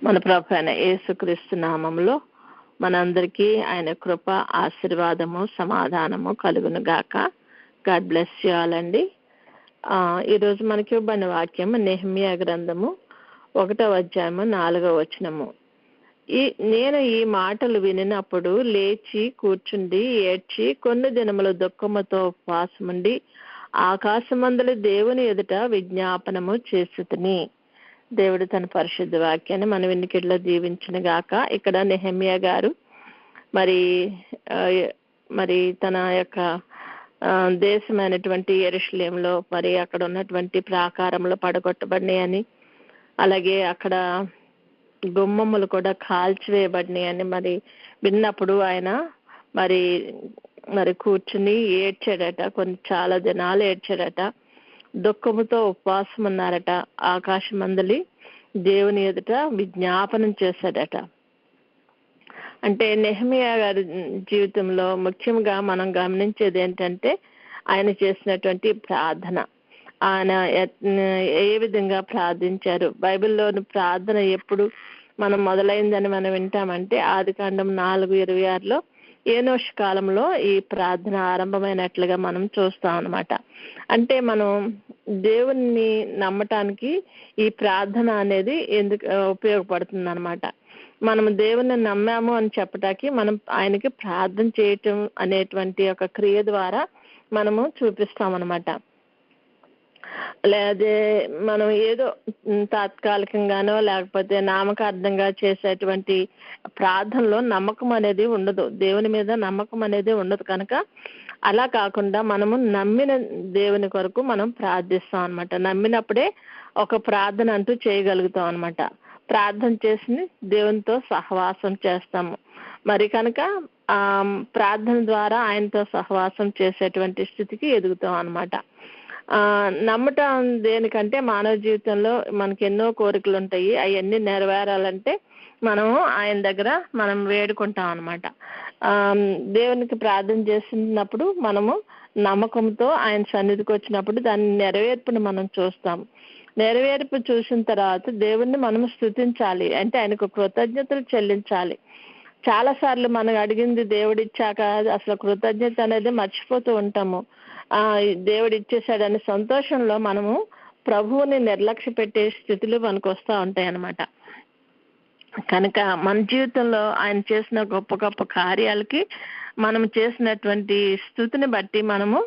మన ప్రభు అయిన యేసుక్రీస్తు నామములో మనందరికీ ఆయన కృప, ఆశీర్వాదము, సమాధానము కలుగును గాక. గాడ్ బ్లెస్ యు ఆల్ అండి. ఈరోజు మనకి ఇవ్వబడిన వాక్యం నెహెమ్యా గ్రంథము 1వ అధ్యాయము 4వ వచనము. నేను ఈ మాటలు వినినప్పుడు లేచి కూర్చుండి ఏడ్చి కొన్ని దినముల దుఃఖముతో ఉపవాసముండి ఆకాశమందలి దేవుని ఎదుట విజ్ఞాపనము చేసితిని. దేవుడు తన పరిశుద్ధ వాక్యాన్ని మన వినికిడిలో దీవించిన గాక. ఇక్కడ నెహెమ్యా గారు మరి తన యొక్క దేశమైనటువంటి యెరూషలేములో మరి అక్కడ ఉన్నటువంటి ప్రాకారంలో పడగొట్టబడినాయని, అలాగే అక్కడ గుమ్మములు కూడా కాల్చివేయబడినాయని మరి విన్నప్పుడు ఆయన మరి కూర్చుని ఏడ్చాడట. చాలా దినాలు ఏడ్చాడట. దుఃఖముతో ఉపవాసం ఉన్నారట. ఆకాశమందలి దేవుని ఎదుట విజ్ఞాపనం చేశాడట. అంటే నెహెమ్యా గారి జీవితంలో ముఖ్యంగా మనం గమనించేది ఏంటంటే ఆయన చేసినటువంటి ప్రార్థన. ఆయన ఏ విధంగా ప్రార్థించారు. బైబిల్లోని ప్రార్థన ఎప్పుడు మనం మొదలైందని మనం వింటామంటే ఆదికాండం 4:26లో ఏనోషు కాలంలో ఈ ప్రార్థన ఆరంభమైనట్లుగా మనం చూస్తాం అన్నమాట. అంటే మనం దేవుణ్ణి నమ్మటానికి ఈ ప్రార్థన అనేది ఎందుకు ఉపయోగపడుతుంది అన్నమాట. మనం దేవుణ్ణి నమ్మాము అని చెప్పటానికి మనం ఆయనకి ప్రార్థన చేయటం అనేటువంటి ఒక క్రియ ద్వారా మనము చూపిస్తామన్నమాట. లేదా మనం ఏదో తాత్కాలికంగానో లేకపోతే నామకార్థంగా చేసేటువంటి ప్రార్థనలో నమ్మకం అనేది ఉండదు. దేవుని మీద నమ్మకం అనేది ఉండదు. కనుక అలా కాకుండా మనము నమ్మిన దేవుని కొరకు మనం ప్రార్థిస్తాం అనమాట. నమ్మినప్పుడే ఒక ప్రార్థన అంటూ చేయగలుగుతాం అనమాట. ప్రార్థన చేసి దేవునితో సహవాసం చేస్తాము. మరి కనుక ప్రార్థన ద్వారా ఆయనతో సహవాసం చేసేటువంటి స్థితికి ఎదుగుతాం అనమాట. నమ్మటం దేనికంటే మానవ జీవితంలో మనకి ఎన్నో కోరికలు ఉంటాయి. అవన్నీ నెరవేరాలంటే మనము ఆయన దగ్గర మనం వేడుకుంటాం అనమాట. దేవునికి ప్రార్థన చేసినప్పుడు మనము నమ్మకంతో ఆయన సన్నిధికి వచ్చినప్పుడు దాని నెరవేర్పుని మనం చూస్తాం. నెరవేర్పు చూసిన తర్వాత దేవుణ్ణి మనం స్తుతించాలి. అంటే ఆయనకు కృతజ్ఞతలు చెల్లించాలి. చాలాసార్లు మనం అడిగింది దేవుడిచ్చాక అసలు కృతజ్ఞత అనేది మర్చిపోతూ ఉంటాము. దేవుడు ఇచ్చేసాడనే సంతోషంలో మనము ప్రభువుని నిర్లక్ష్య పెట్టే స్థితులు మనకు వస్తూ ఉంటాయి అన్నమాట. కనుక మన జీవితంలో ఆయన చేసిన గొప్ప గొప్ప కార్యాలకి మనం చేసినటువంటి స్తుతిని బట్టి మనము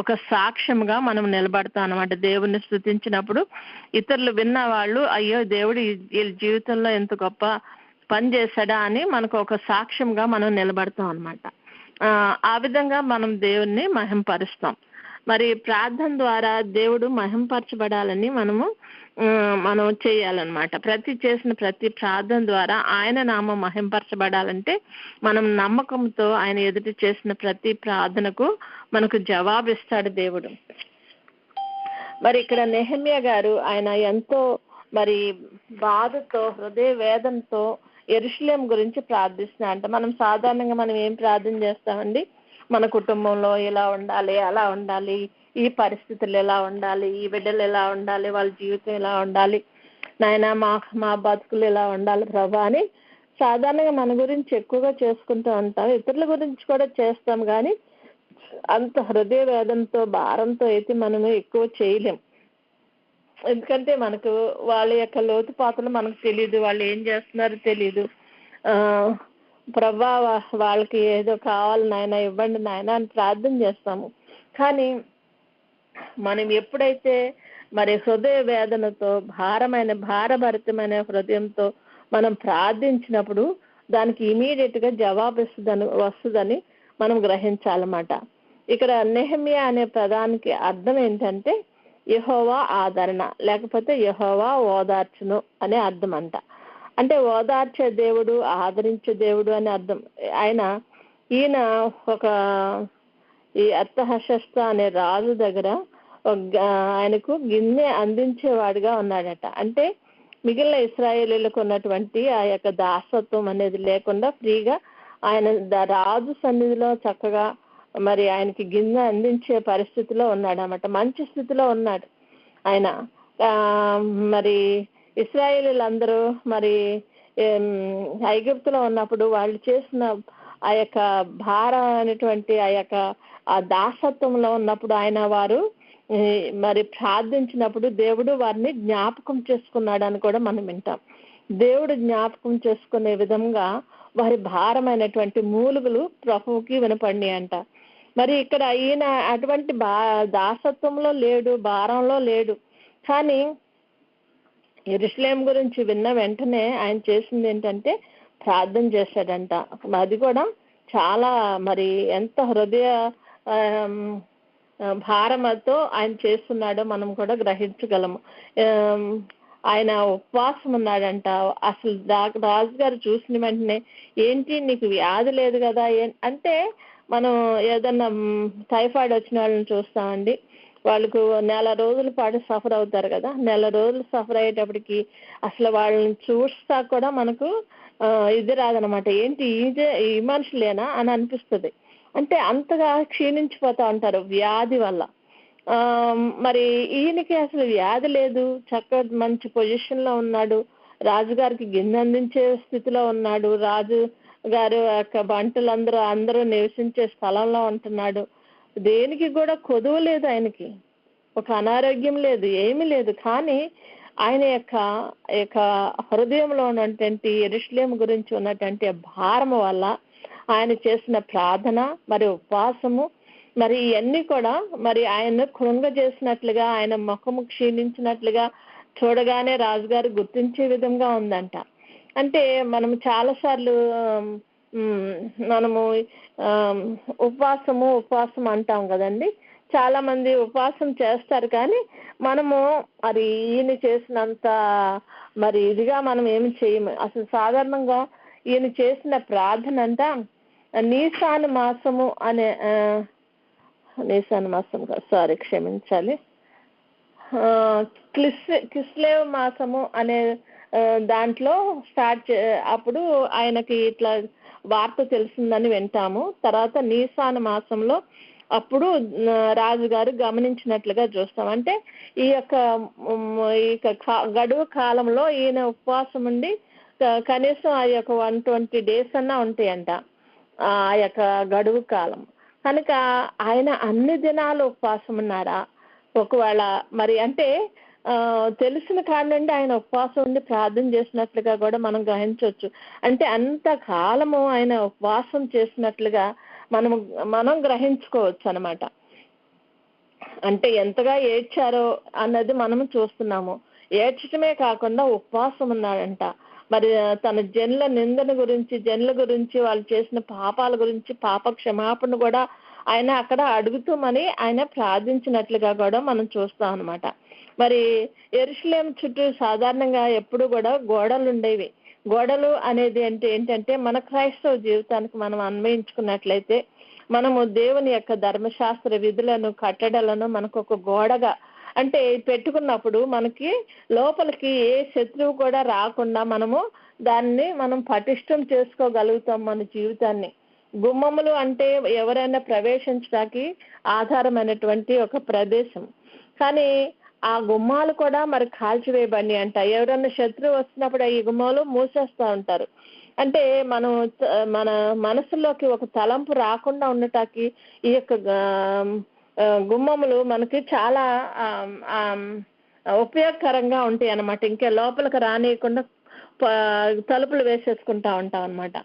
ఒక సాక్ష్యంగా మనం నిలబడతాం అనమాట. దేవుణ్ణి స్తుతించినప్పుడు ఇతరులు విన్న వాళ్ళు అయ్యో దేవుడు వీళ్ళ జీవితంలో ఎంత గొప్ప పని చేశాడా అని మనకు ఒక సాక్ష్యంగా మనం నిలబడతాం అనమాట. ఆ విధంగా మనం దేవుణ్ణి మహింపరుస్తాం. మరి ప్రార్థన ద్వారా దేవుడు మహింపరచబడాలని మనం చేయాలన్నమాట. చేసిన ప్రతి ప్రార్థన ద్వారా ఆయన నామం మహింపరచబడాలంటే మనం నమ్మకంతో ఆయన ఎదుటి చేసిన ప్రతి ప్రార్థనకు మనకు జవాబిస్తాడు దేవుడు. మరి ఇక్కడ నెహెమ్యా గారు ఆయన ఎంతో మరి బాధతో హృదయ వేదనతో యెరూషలేము గురించి ప్రార్థిస్తున్నారంట. మనం సాధారణంగా మనం ఏం ప్రార్థన చేస్తామండి? మన కుటుంబంలో ఇలా ఉండాలి, అలా ఉండాలి, ఈ పరిస్థితులు ఎలా ఉండాలి, ఈ బిడ్డలు ఎలా ఉండాలి, వాళ్ళ జీవితం ఎలా ఉండాలి, నాయన మా బతుకులు ఎలా ఉండాలి ప్రభా అని సాధారణంగా మన గురించి ఎక్కువగా చేసుకుంటూ ఉంటాం. ఇతరుల గురించి కూడా చేస్తాం, కానీ అంత హృదయ వేదంతో భారంతో అయితే మనము ఎక్కువ చేయలేం. ఎందుకంటే మనకు వాళ్ళ యొక్క లోతుపాతలు మనకు తెలియదు, వాళ్ళు ఏం చేస్తున్నారో తెలియదు. ప్రభా వాళ్ళకి ఏదో కావాలి నాయన, ఇవ్వండి నాయన అని ప్రార్థన చేస్తాము. కానీ మనం ఎప్పుడైతే మరి హృదయ వేదనతో భారభరితమైన హృదయంతో మనం ప్రార్థించినప్పుడు దానికి ఇమీడియట్గా జవాబు వస్తుందని మనం గ్రహించాలన్నమాట. ఇక్కడ నెహెమ్యా అనే పదానికి అర్థం ఏంటంటే యెహోవా ఆదరణ, లేకపోతే యెహోవా ఓదార్చును అనే అర్థం అంట. అంటే ఓదార్చే దేవుడు, ఆదరించే దేవుడు అని అర్థం. ఈయన ఈ అర్తహషస్త అనే రాజు దగ్గర ఆయనకు గిన్నె అందించేవాడిగా ఉన్నాడట. అంటే మిగిలిన ఇశ్రాయేలీలకు ఉన్నటువంటి ఆ యొక్క దాసత్వం అనేది లేకుండా ఫ్రీగా ఆయన రాజు సన్నిధిలో చక్కగా మరి ఆయనకి గిన్నె అందించే పరిస్థితిలో ఉన్నాడు అన్నమాట. మంచి స్థితిలో ఉన్నాడు ఆయన. మరి ఇశ్రాయేలీలందరూ మరి ఐగుప్తులో ఉన్నప్పుడు వాళ్ళు చేసిన ఆ యొక్క భారం అనేటువంటి ఆ దాసత్వంలో ఉన్నప్పుడు వారు మరి ప్రార్థించినప్పుడు దేవుడు వారిని జ్ఞాపకం చేసుకున్నాడు అని కూడా మనం వింటాం. దేవుడు జ్ఞాపకం చేసుకునే విధంగా వారి భారమైనటువంటి మూలుగులు ప్రభువుకి వినపడినాయి అంట. మరి ఇక్కడ ఈయన అటువంటి దాసత్వంలో లేడు, భారంలో లేడు. కానీ యెరూషలేము గురించి విన్న వెంటనే ఆయన చేసింది ఏంటంటే ప్రార్థన చేశాడంట. అది కూడా చాలా మరి ఎంత హృదయ భారమతో ఆయన చేస్తున్నాడో మనం కూడా గ్రహించగలము. ఆయన ఉపవాసం ఉన్నాడంట. అసలు రాజుగారు చూసిన వెంటనే ఏంటి నీకు వ్యాధి లేదు కదా అంటే, మనం ఏదన్నా టైఫాయిడ్ వచ్చిన వాళ్ళని చూస్తామండి, వాళ్ళకు నెల రోజుల పాటు సఫర్ అవుతారు కదా. నెల రోజులు సఫర్ అయ్యేటప్పటికి అసలు వాళ్ళని చూస్తా కూడా మనకు ఇది రాదనమాట. ఏంటి ఈ మనుషులేనా అని అనిపిస్తుంది. అంటే అంతగా క్షీణించిపోతా ఉంటారు వ్యాధి వల్ల. మరి ఈయనకి అసలు వ్యాధి లేదు, చక్కగా మంచి పొజిషన్ లో ఉన్నాడు, రాజుగారికి గిన్నె అందించే స్థితిలో ఉన్నాడు, రాజు గారు యొక్క అందరూ నివసించే స్థలంలో ఉంటున్నాడు. దేనికి కూడా కొదువు లేదు ఆయనకి, ఒక అనారోగ్యం లేదు, ఏమీ లేదు. కానీ ఆయన యొక్క హృదయంలో ఉన్నటువంటి యెరూషలేము గురించి ఉన్నటువంటి భారము వల్ల ఆయన చేసిన ప్రార్థన మరి ఉపవాసము మరి ఇవన్నీ కూడా మరి ఆయన కృంగజేసినట్లుగా, ఆయన ముఖము క్షీణించినట్లుగా చూడగానే రాజుగారు గుర్తించే విధంగా ఉందంట. అంటే మనం చాలాసార్లు మనము ఉపవాసం అంటాం కదండి. చాలా మంది ఉపవాసం చేస్తారు, కానీ మనము మరి ఈయన చేసినంత మరి ఇదిగా మనం ఏమి చేయము. అసలు సాధారణంగా ఈయన చేసిన ప్రార్థన అంట నీసాను మాసము అనే నీసాను మాసం సారీ క్షమించాలి కిస్లేవ్ మాసము అనే దాంట్లో అప్పుడు ఆయనకి ఇట్లా వార్త తెలిసిందని వింటాము. తర్వాత నీసాను మాసంలో అప్పుడు రాజుగారు గమనించినట్లుగా చూస్తాం. అంటే ఈ యొక్క గడువు కాలంలో ఈయన ఉపవాసం ఉండి కనీసం ఆ యొక్క 120 days అన్నా ఉంటాయంట ఆ యొక్క గడువు కాలం. కనుక ఆయన అన్ని దినాలు ఉపవాసం ఉన్నారా? ఒకవేళ మరి అంటే తెలిసిన కారణండి ఆయన ఉపవాసం ఉండి ప్రార్థన చేసినట్లుగా కూడా మనం గ్రహించవచ్చు. అంటే అంత కాలము ఆయన ఉపవాసం చేసినట్లుగా మనం గ్రహించుకోవచ్చు అన్నమాట. అంటే ఎంతగా ఏడ్చారో అన్నది మనము చూస్తున్నాము. ఏడ్చటమే కాకుండా ఉపవాసం ఉన్నాడంట. మరి తన జనుల నిందన గురించి, జనుల గురించి, వాళ్ళు చేసిన పాపాల గురించి పాప క్షమాపణ కూడా ఆయన అక్కడ అడుగుతామని ఆయన ప్రార్థించినట్లుగా కూడా మనం చూస్తాం అన్నమాట. మరి యెరూషలేము చుట్టూ సాధారణంగా ఎప్పుడు కూడా గోడలు ఉండేవి. గోడలు అనేది ఏంటంటే మన క్రైస్తవ జీవితానికి మనం అన్వయించుకున్నట్లయితే మనము దేవుని యొక్క ధర్మశాస్త్ర విధులను, కట్టడలను మనకు ఒక గోడగా అంటే పెట్టుకున్నప్పుడు మనకి లోపలికి ఏ శత్రువు కూడా రాకుండా మనం పటిష్టం చేసుకోగలుగుతాం మన జీవితాన్ని. గుమ్మములు అంటే ఎవరైనా ప్రవేశించడానికి ఆధారమైనటువంటి ఒక ప్రదేశం. కానీ ఆ గుమ్మాలు కూడా మరి కాల్చివేయబడి అంట. ఎవరైనా శత్రువు వస్తున్నప్పుడు ఈ గుమ్మాలు మూసేస్తూ ఉంటారు. అంటే మన మనసులోకి ఒక తలంపు రాకుండా ఉండటానికి ఈ యొక్క గుమ్మములు మనకి చాలా ఉపయోగకరంగా ఉంటాయి అన్నమాట. ఇంకా లోపలికి రానియకుండా తలుపులు వేసేసుకుంటా ఉంటాం అన్నమాట.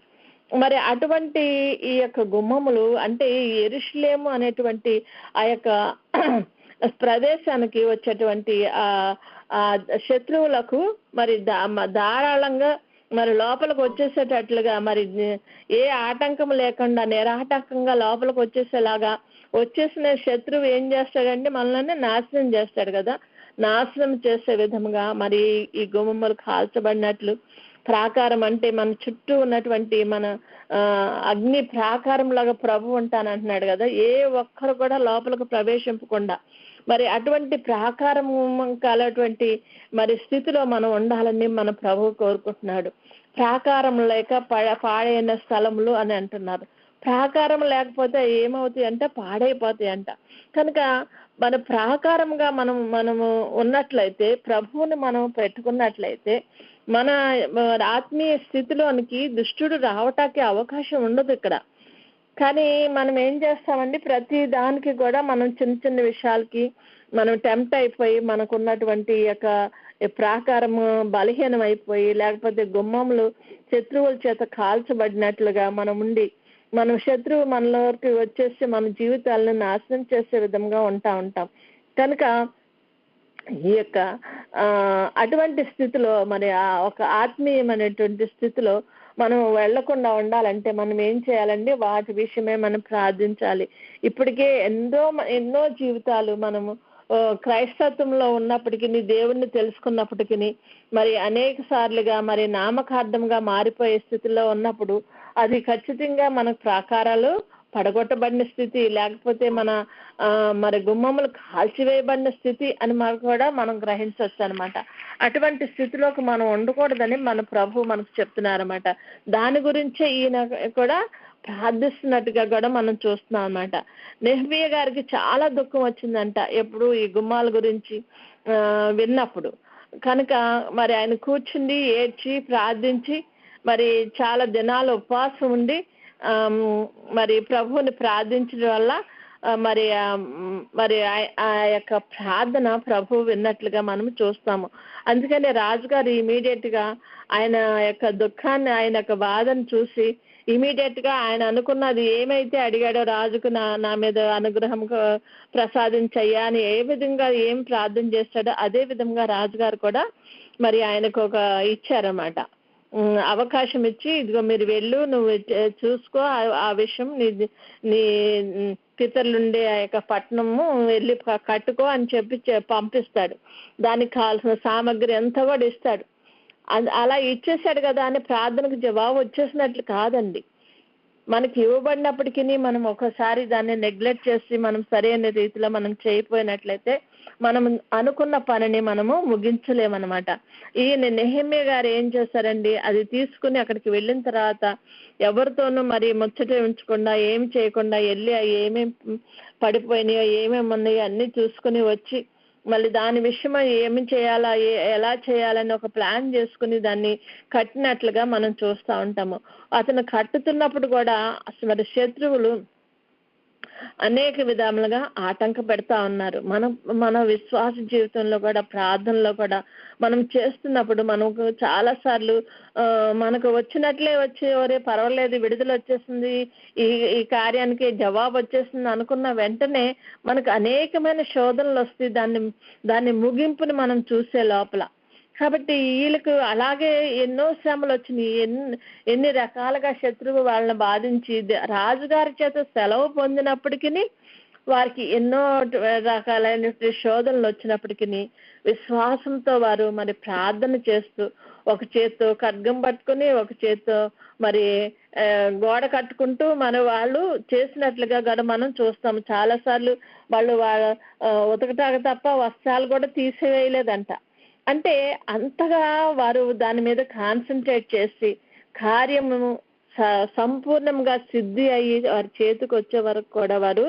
మరి అటువంటి ఈ యొక్క గుమ్మములు అంటే యెరూషలేము అనేటువంటి ఆ యొక్క ప్రదేశానికి వచ్చేటువంటి శత్రువులకు మరి ధారాళంగా మరి లోపలికి వచ్చేసేటట్లుగా మరి ఏ ఆటంకం లేకుండా నిరాటంకంగా లోపలికి వచ్చేసేలాగా వచ్చేసిన శత్రువు ఏం చేస్తాడంటే మనల్ని నాశనం చేస్తాడు కదా. నాశనం చేసే విధంగా మరి ఈ గుమ్మములు కాల్చబడినట్లు ప్రాకారం అంటే మన చుట్టూ ఉన్నటువంటి మన అగ్ని ప్రాకారం లాగా ప్రభు ఉంటానంటున్నాడు కదా. ఏ ఒక్కరు కూడా లోపలికి ప్రవేశింపకుండా మరి అటువంటి ప్రాకారం కాలటువంటి మరి స్థితిలో మనం ఉండాలని మన ప్రభు కోరుకుంటున్నాడు. ప్రాకారం లేక పాడైన స్థలములు అని అంటున్నారు. ప్రాకారం లేకపోతే ఏమవుతాయి అంటే పాడైపోతాయి అంట. కనుక మన ప్రాకారంగా మనము ఉన్నట్లయితే, ప్రభువుని మనం పెట్టుకున్నట్లయితే, మన ఆత్మీయ స్థితిలోనికి దుష్టుడు రావటానికి అవకాశం ఉండదు ఇక్కడ. కానీ మనం ఏం చేస్తామండి, ప్రతి దానికి కూడా మనం చిన్న చిన్న విషయాలకి మనం టెంప్ట్ అయిపోయి, మనకున్నటువంటి యొక్క ప్రాకారము బలహీనం అయిపోయి, లేకపోతే గుమ్మములు శత్రువుల చేత కాల్చబడినట్లుగా మనం ఉండి, మనం శత్రువు మనలోకి వచ్చేసి మన జీవితాలను నాశనం చేసే విధంగా ఉంటాం. కనుక ఈ యొక్క అటువంటి స్థితిలో మరి ఒక ఆత్మీయమైనటువంటి స్థితిలో మనం వెళ్లకుండా ఉండాలంటే మనం ఏం చేయాలండి, వాటి విషయమే మనం ప్రార్థించాలి. ఇప్పటికే ఎన్నో జీవితాలు మనము క్రైస్తత్వంలో ఉన్నప్పటికీ, దేవుణ్ణి తెలుసుకున్నప్పటికీ, మరి అనేక సార్లుగా మరి నామకార్థంగా మారిపోయే స్థితిలో ఉన్నప్పుడు అది ఖచ్చితంగా మనకు ప్రాకారాలు పడగొట్టబడిన స్థితి, లేకపోతే మరి గుమ్మములు కాల్చివేయబడిన స్థితి అని కూడా మనం గ్రహించవచ్చు అనమాట. అటువంటి స్థితిలోకి మనం ఉండకూడదని మన ప్రభు మనకు చెప్తున్నారన్నమాట. దాని గురించే ఈయన కూడా ప్రార్థిస్తున్నట్టుగా కూడా మనం చూస్తున్నాం అన్నమాట. నెహెమీయా గారికి చాలా దుఃఖం వచ్చిందంట ఎప్పుడు ఈ గుమ్మాల గురించి విన్నప్పుడు. కనుక మరి ఆయన కూర్చుండి ఏడ్చి ప్రార్థించి మరి చాలా దినాలు ఉపవాసం ఉండి మరి ప్రభువుని ప్రార్థించడం వల్ల మరి ఆ యొక్క ప్రార్థన ప్రభువు విన్నట్లుగా మనం చూస్తాము. అందుకని రాజుగారు ఇమీడియట్ గా ఆయన యొక్క దుఃఖాన్ని, ఆయన యొక్క బాధను చూసి ఇమీడియట్ గా ఆయన అనుకున్నది ఏమైతే అడిగాడో, రాజుకు నా మీద అనుగ్రహం ప్రసాదించయ్యా అని ఏం ప్రార్థన చేస్తాడో అదే విధంగా రాజుగారు కూడా మరి ఆయనకు ఒక ఇచ్చారన్నమాట, అవకాశం ఇచ్చి, ఇదిగో మీరు వెళ్ళు, నువ్వు చూసుకో ఆ విషయం, నీ పితరులుండే ఆ యొక్క పట్టణము వెళ్ళి కట్టుకో అని చెప్పి పంపిస్తాడు. దానికి కావాల్సిన సామగ్రి అంతా కూడా ఇస్తాడు. అలా ఇచ్చేసాడు కదా అని ప్రార్థనకు జవాబు వచ్చేసినట్లు కాదండి. మనకి ఇవ్వబడినప్పటికీ మనం ఒకసారి దాన్ని నెగ్లెక్ట్ చేసి మనం సరైన రీతిలో మనం చేయకపోయినట్లయితే మనం అనుకున్న పనిని మనము ముగించలేమన్నమాట. ఈయన నెహెమీయా గారు ఏం చేశారండి, అది తీసుకుని అక్కడికి వెళ్ళిన తర్వాత ఎవరితోనూ మరి ముచ్చట ఉంచకుండా, ఏమి చేయకుండా వెళ్ళి ఏమేమి పడిపోయినాయో, ఏమేమి ఉన్నాయో అన్ని చూసుకుని వచ్చి మళ్ళీ దాని విషయం ఏమి చేయాలా, ఎలా చేయాలని ఒక ప్లాన్ చేసుకుని దాన్ని కట్టినట్లుగా మనం చూస్తూ ఉంటాము. అతను కట్టుతున్నప్పుడు కూడా మరి శత్రువులు అనేక విధాలుగా ఆటంక పెడతా ఉన్నారు. మన విశ్వాస జీవితంలో కూడా, ప్రార్థనలో కూడా మనం చేస్తున్నప్పుడు మనకు చాలా సార్లు మనకు వచ్చినట్లే వచ్చి ఒరే పర్వాలేదు విడుదల వచ్చేసింది, ఈ కార్యానికి జవాబు వచ్చేసింది అనుకున్న వెంటనే మనకు అనేకమైన శోధనలు వస్తాయి, దాన్ని ముగింపుని మనం చూసే లోపల. కాబట్టి వీళ్ళకు అలాగే ఎన్నో శ్రమలు వచ్చినాయి, ఎన్ని రకాలుగా శత్రువు వాళ్ళని బాధించి రాజుగారి చేత సెలవు పొందినప్పటికీ వారికి ఎన్నో రకాలైన శోధనలు వచ్చినప్పటికీ విశ్వాసంతో వారు మరి ప్రార్థన చేస్తూ, ఒక చేత్తో ఖడ్గం పట్టుకుని ఒక చేత్తో మరి గోడ కట్టుకుంటూ వాళ్ళు చేసినట్లుగా కూడా మనం చూస్తాము. చాలా సార్లు వాళ్ళు ఉతకటాక తప్ప వస్త్రాలు కూడా తీసివేయలేదంట. అంటే అంతగా వారు దాని మీద కాన్సన్ట్రేట్ చేసి కార్యము సంపూర్ణంగా సిద్ధి అయ్యి వారి చేతికి వచ్చే వరకు కూడా వారు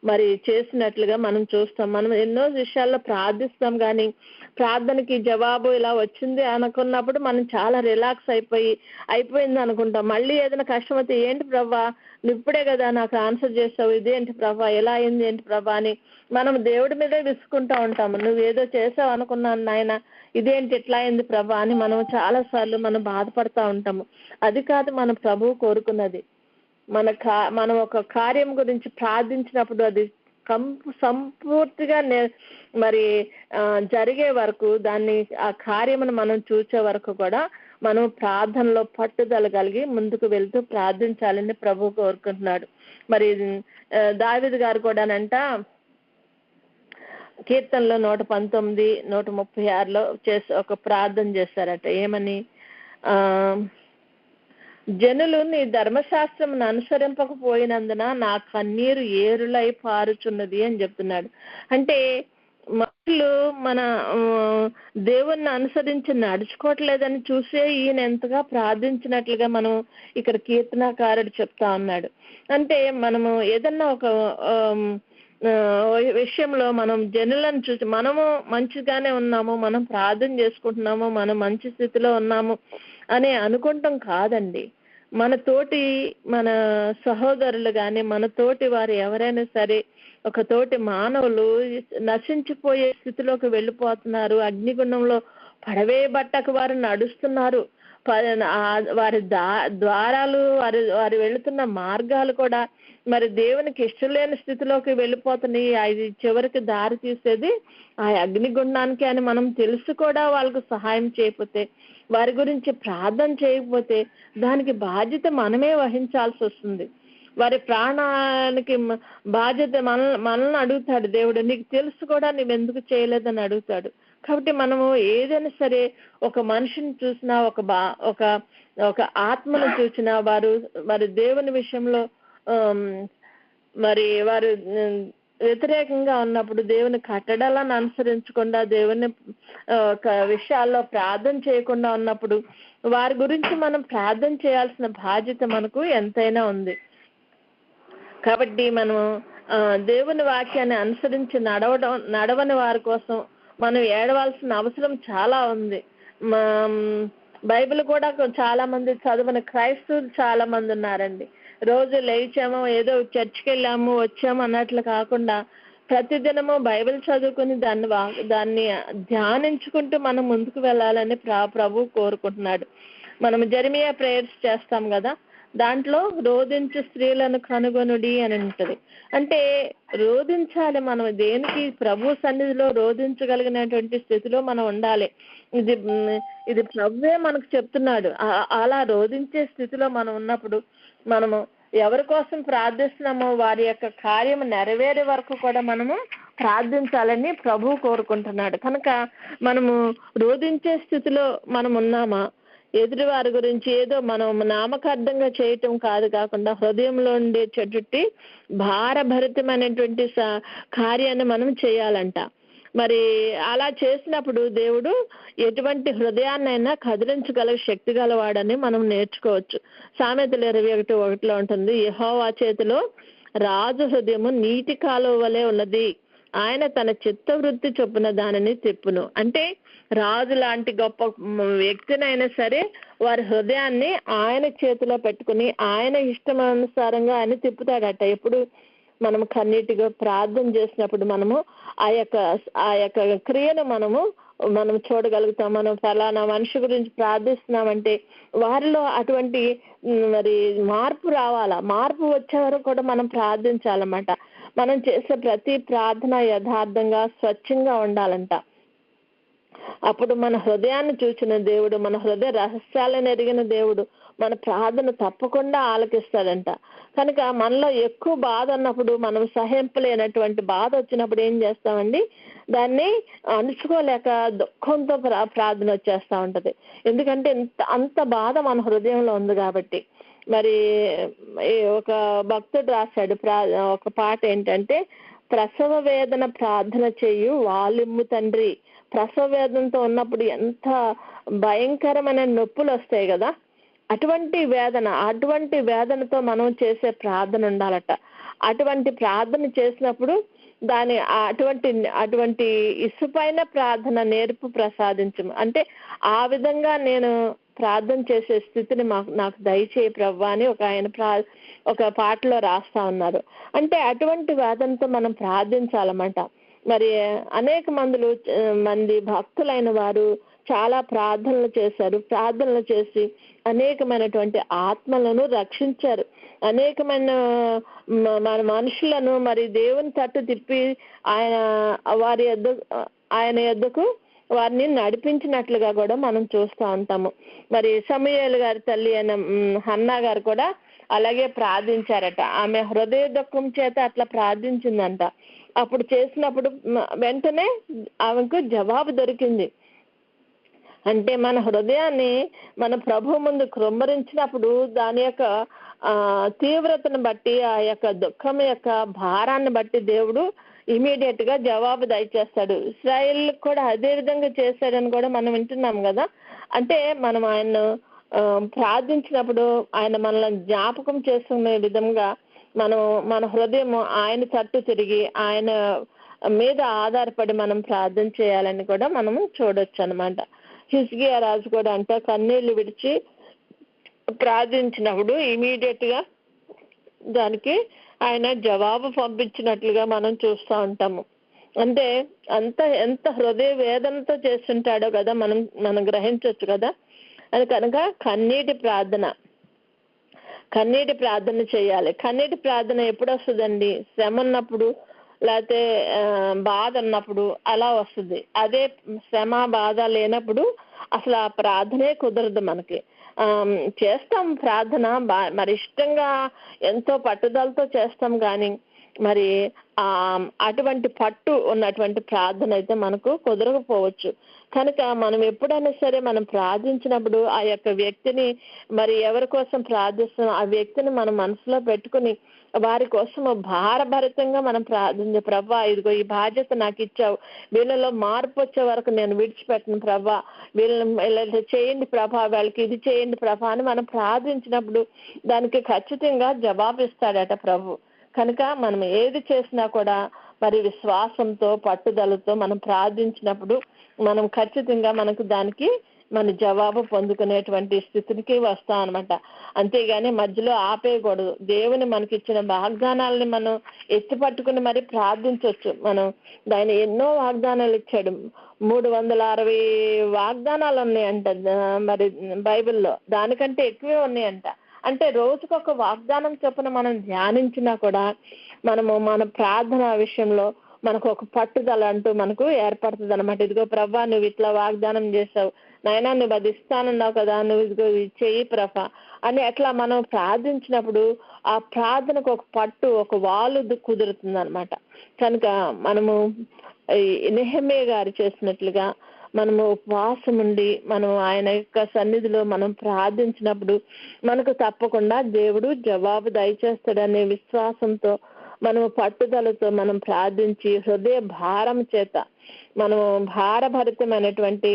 మరి చేసినట్లుగా మనం చూస్తాం. మనం ఎన్నో విషయాల్లో ప్రార్థిస్తాం, కానీ ప్రార్థనకి జవాబు ఇలా వచ్చింది అనుకున్నప్పుడు మనం చాలా రిలాక్స్ అయిపోయింది అనుకుంటాం. మళ్ళీ ఏదైనా కష్టం అయితే, ఏంటి ప్రభా నువ్వు ఇప్పుడే కదా నాకు ఆన్సర్ చేస్తావు, ఇదేంటి ప్రభా ఎలా అయింది ఏంటి ప్రభా అని మనం దేవుడి మీదే విసుకుంటా ఉంటాము. నువ్వు ఏదో చేసావు అనుకున్నాను నాయన, ఇదేంటి ఎట్లా అయింది ప్రభా అని మనం చాలా సార్లు మనం బాధపడతా ఉంటాము. అది కాదు మన ప్రభువు కోరుకున్నది. మనం ఒక కార్యం గురించి ప్రార్థించినప్పుడు అది సంపూర్తిగా మరి జరిగే వరకు, ఆ కార్యమును మనం చూసే వరకు కూడా మనం ప్రార్థనలో పట్టుదల కలిగి ముందుకు వెళ్తూ ప్రార్థించాలని ప్రభువు కోరుకుంటున్నాడు. మరి దావీదు గారు కూడానంట కీర్తనలో 119, 136లో చేసి ఒక ప్రార్థన చేశారట. ఏమని? జనులు నీ ధర్మశాస్త్రమును అనుసరింపకపోయినందున నా కన్నీరు ఏరులై పారుచున్నది అని చెప్తున్నాడు. అంటే మనుషులు మన దేవుణ్ణి అనుసరించి నడుచుకోవట్లేదని చూసే ఈయన ఎంతగా ప్రార్థించినట్లుగా మనం ఇక్కడ కీర్తనాకారుడు చెప్తా ఉన్నాడు. అంటే మనము ఏదన్నా ఒక విషయంలో మనం జనులను చూసి మనము మంచిగానే ఉన్నాము, మనం ప్రార్థన చేసుకుంటున్నాము, మనం మంచి స్థితిలో ఉన్నాము అని అనుకుంటాం కాదండి. మన తోటి మన సహోదరులు కానీ, మన తోటి వారు ఎవరైనా సరే, ఒక తోటి మానవులు నశించిపోయే స్థితిలోకి వెళ్ళిపోతున్నారు, అగ్నిగుండంలో పడవేయబట్టకు వారు నడుస్తున్నారు, వారి ద్వారాలు వారు వెళుతున్న మార్గాలు కూడా మరి దేవునికి ఇష్టం లేని స్థితిలోకి వెళ్ళిపోతున్నాయి. అది చివరికి దారి తీసేది ఆ అగ్నిగుండానికి అని మనం తెలుసు కూడా వాళ్ళకు సహాయం చేయకపోతే, వారి గురించి ప్రార్థన చేయకపోతే దానికి బాధ్యత మనమే వహించాల్సి వస్తుంది. వారి ప్రాణానికి బాధ్యత మనల్ని అడుగుతాడు దేవుడు. నీకు తెలుసు కూడా నువ్వెందుకు చేయలేదని అడుగుతాడు. కాబట్టి మనము ఏదైనా సరే, ఒక మనిషిని చూసినా, ఒక ఆత్మను చూసినా, వారు దేవుని విషయంలో మరి వారు వ్యతిరేకంగా ఉన్నప్పుడు, దేవుని కట్టడాలను అనుసరించకుండా, దేవుని విషయాల్లో ప్రార్థన చేయకుండా ఉన్నప్పుడు వారి గురించి మనం ప్రార్థన చేయాల్సిన బాధ్యత మనకు ఎంతైనా ఉంది. కాబట్టి మనము దేవుని వాక్యాన్ని అనుసరించి నడవని వారి కోసం మనం ఏడవలసిన అవసరం చాలా ఉంది. బైబిల్ కూడా చాలా మంది చదవని క్రైస్తవులు చాలా మంది ఉన్నారండి. రోజు లేచామో ఏదో చర్చికి వెళ్ళాము వచ్చాము అన్నట్లు కాకుండా ప్రతిదినము బైబిల్ చదువుకుని దాన్ని ధ్యానించుకుంటూ మనం ముందుకు వెళ్ళాలని ప్రభు కోరుకుంటున్నాడు. మనం జెరెమియా ప్రేయర్స్ చేస్తాం కదా, దాంట్లో రోధించు స్త్రీలను కనుగొనుడి అని ఉంటుంది. అంటే రోధించాలి. మనం దేనికి ప్రభు సన్నిధిలో రోధించగలిగినటువంటి స్థితిలో మనం ఉండాలి. ఇది ప్రభువే మనకు చెప్తున్నాడు. అలా రోధించే స్థితిలో మనం ఉన్నప్పుడు మనము ఎవరి కోసం ప్రార్థిస్తున్నామో వారి యొక్క కార్యం నెరవేరే వరకు కూడా మనము ప్రార్థించాలని ప్రభు కోరుకుంటున్నాడు. కనుక మనము రోధించే స్థితిలో మనం ఉన్నామా? ఎదుటి వారి గురించి ఏదో మనం నామకార్థంగా చేయటం కాకుండా హృదయంలో ఉండే చెట్టుట్టి భారభరితమైనటువంటి కార్యాన్ని మనం చేయాలంట. మరి అలా చేసినప్పుడు దేవుడు ఎటువంటి హృదయాన్నైనా కదిలించగల శక్తి గలవాడని మనం నేర్చుకోవచ్చు. సామెతలు 21:1 ఉంటుంది, యెహోవా చేతిలో రాజు హృదయము నీటి కాలువ వలె ఉన్నది, ఆయన తన చిత్తవృత్తి చొప్పున దానిని తిప్పును. అంటే రాజు లాంటి గొప్ప వ్యక్తినైనా సరే వారి హృదయాన్ని ఆయన చేతిలో పెట్టుకుని ఆయన ఇష్టమానుసారంగా ఆయన తిప్పుతాడట. ఎప్పుడు మనం కన్నీటిగా ప్రార్థన చేసినప్పుడు మనము ఆ యొక్క క్రియను మనం చూడగలుగుతాం. మనం ఫలానా మనిషి గురించి ప్రార్థిస్తున్నామంటే వారిలో అటువంటి మరి మార్పు రావాలా. మార్పు వచ్చే వరకు కూడా మనం ప్రార్థించాలన్నమాట. మనం చేసే ప్రతి ప్రార్థన యథార్థంగా స్వచ్ఛంగా ఉండాలంట. అప్పుడు మన హృదయాన్ని చూసిన దేవుడు, మన హృదయ రహస్యాలను ఎరిగిన దేవుడు మన ప్రార్థన తప్పకుండా ఆలకిస్తాడంట. కనుక మనలో ఎక్కువ బాధ ఉన్నప్పుడు, మనం సహింపలేనటువంటి బాధ వచ్చినప్పుడు ఏం చేస్తామండి, దాన్ని అణుచుకోలేక దుఃఖంతో ప్రార్థన వచ్చేస్తూ ఉంటది. ఎందుకంటే అంత బాధ మన హృదయంలో ఉంది కాబట్టి. మరి ఒక భక్తుడు రాశాడు ఒక పాట ఏంటంటే, ప్రసవ వేదన ప్రార్థన చేయు వాలిమ్ము తండ్రి. ప్రసవ వేదనతో ఉన్నప్పుడు ఎంత భయంకరమైన నొప్పులు వస్తాయి కదా, అటువంటి వేదనతో మనం చేసే ప్రార్థన ఉండాలట. అటువంటి ప్రార్థన చేసినప్పుడు దాని అటువంటి ఇసుపైన ప్రార్థన నేర్పు ప్రసాదించము. అంటే ఆ విధంగా నేను ప్రార్థన చేసే స్థితిని నాకు దయచేయి ప్రభువా అని ఒక పాటలో రాస్తా ఉన్నారు. అంటే అటువంటి వేదనతో మనం ప్రార్థించాలన్నమాట. మరి అనేక మంది భక్తులైన వారు చాలా ప్రార్థనలు చేశారు. ప్రార్థనలు చేసి అనేకమైనటువంటి ఆత్మలను రక్షించారు. అనేకమైన మనుషులను మరి దేవుని తట్టు తిప్పి ఆయన యొద్దకు వారిని నడిపించినట్లుగా కూడా మనం చూస్తూ ఉంటాము. మరి సమూయేలు గారి తల్లి అయిన హన్నా గారు కూడా అలాగే ప్రార్థించారట. ఆమె హృదయ దుఃఖం చేత అట్లా ప్రార్థించిందంట. అప్పుడు చేసినప్పుడు వెంటనే ఆమెకు జవాబు దొరికింది. అంటే మన హృదయాన్ని మన ప్రభు ముందు కృమ్మరించినప్పుడు దాని యొక్క తీవ్రతను బట్టి, ఆ యొక్క దుఃఖం యొక్క భారాన్ని బట్టి దేవుడు ఇమీడియట్ గా జవాబు దయచేస్తాడు. ఇశ్రాయేల్ కూడా అదే విధంగా చేశాడని కూడా మనం వింటున్నాం కదా. అంటే మనం ఆయన్ను ప్రార్థించినప్పుడు ఆయన మనల్ని జ్ఞాపకం చేసుకునే విధంగా మన హృదయం ఆయన తట్టు తిరిగి ఆయన మీద ఆధారపడి మనం ప్రార్థన చేయాలని కూడా మనము చూడొచ్చు అనమాట. హిజ్కియా రాజు కూడా అంట కన్నీళ్లు విడిచి ప్రార్థించినప్పుడు ఇమీడియట్ గా దానికి ఆయన జవాబు పంపించినట్లుగా మనం చూస్తూ ఉంటాము. అంటే ఎంత హృదయ వేదనతో చేస్తుంటాడో కదా మనం గ్రహించవచ్చు కదా. అది కనుక కన్నీటి ప్రార్థన చేయాలి. కన్నీటి ప్రార్థన ఎప్పుడు వస్తుందండి? శ్రమ ఉన్నప్పుడు, లేకపోతే బాధ ఉన్నప్పుడు అలా వస్తుంది. అదే శ్రమ బాధ లేనప్పుడు అసలు ఆ ప్రార్థనే కుదరదు మనకి. చేస్తాం ప్రార్థన మరి ఇష్టంగా ఎంతో పట్టుదలతో చేస్తాం, కానీ మరి అటువంటి పట్టు ఉన్నటువంటి ప్రార్థన అయితే మనకు కుదరకపోవచ్చు. కనుక మనం ఎప్పుడైనా సరే మనం ప్రార్థించినప్పుడు ఆ యొక్క వ్యక్తిని మరి ఎవరి కోసం ప్రార్థిస్తున్నాం ఆ వ్యక్తిని మనం మనసులో పెట్టుకుని వారి కోసం భారభరితంగా మనం ప్రార్థించే, ప్రభా ఇదిగో ఈ బాధ్యత నాకు ఇచ్చావు, వీళ్ళలో మార్పు వచ్చే వరకు నేను విడిచిపెట్టను ప్రభా, వీళ్ళని చేయండి ప్రభా, వాళ్ళకి ఇది చేయండి ప్రభా అని మనం ప్రార్థించినప్పుడు దానికి ఖచ్చితంగా జవాబిస్తాడట ప్రభు. కనుక మనం ఏది చేసినా కూడా మరి విశ్వాసంతో పట్టుదలతో మనం ప్రార్థించినప్పుడు మనం ఖచ్చితంగా మనకు దానికి మన జవాబు పొందుకునేటువంటి స్థితికి వస్తాం అనమాట. అంతేగాని మధ్యలో ఆపేయకూడదు. దేవుని మనకి ఇచ్చిన వాగ్దానాలని మనం ఎత్తి పట్టుకుని మరి ప్రార్థించవచ్చు. మనం దాని ఎన్నో వాగ్దానాలు ఇచ్చాడు. 360 వాగ్దానాలు ఉన్నాయంట మరి బైబిల్లో, దానికంటే ఎక్కువే ఉన్నాయంట. అంటే రోజుకొక వాగ్దానం చొప్పున మనం ధ్యానించినా కూడా మనము మన ప్రార్థన విషయంలో మనకు ఒక పట్టుదల అంటూ మనకు ఏర్పడుతుంది అనమాట. ఇదిగో ప్రభా నువ్వు ఇట్లా వాగ్దానం చేసావు నాయనా, నువ్వు అది ఇస్తానన్నావు కదా, నువ్వు ఇదిగో చెయ్యి ప్రభా అని అట్లా మనం ప్రార్థించినప్పుడు ఆ ప్రార్థనకు ఒక పట్టు, ఒక వాలు కుదురుతుంది అనమాట. కనుక మనము నెహెమ్యా గారు చేసినట్లుగా మనము ఉపవాసం ఉండి మనం ఆయన యొక్క సన్నిధిలో మనం ప్రార్థించినప్పుడు మనకు తప్పకుండా దేవుడు జవాబు దయచేస్తాడనే విశ్వాసంతో మనము పట్టుదలతో మనం ప్రార్థించి హృదయ భారం చేత మనము భారభరితమైనటువంటి